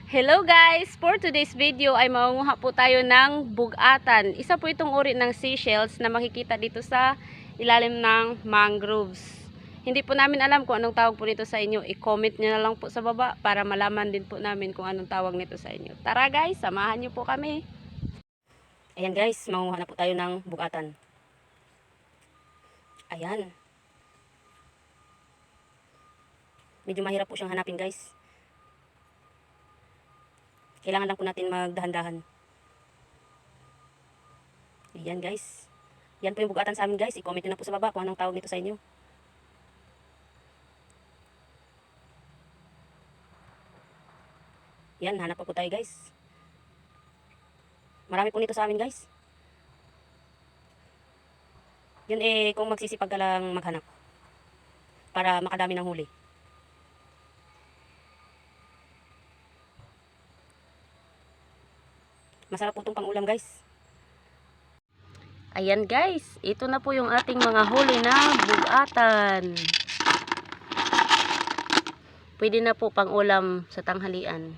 Hello guys! For today's video ay mangunguha po tayo ng bugatan. Isa po itong uri ng seashells na makikita dito sa ilalim ng mangroves. Hindi po namin alam kung anong tawag po nito sa inyo. I-comment nyo na lang po sa baba para malaman din po namin kung anong tawag nito sa inyo. Tara guys, samahan nyo po kami. Ayan guys, mangunguha na po tayo ng bugatan. Ayan. Medyo mahirap po siyang hanapin guys. Kailangan lang po natin magdahan-dahan. Ayan guys. Yan po yung bugatan sa amin guys. I-comment nyo na po sa baba kung anong tawag nito sa inyo. Yan, hanap pa po tayo guys. Marami po nito sa amin guys. Yun kung magsisipag ka lang maghanap. Para makadami ng huli. Masarap po itong pang-ulam guys. Ayan guys, ito na po yung ating mga huli na bugatan. Pwede na po pang-ulam sa tanghalian.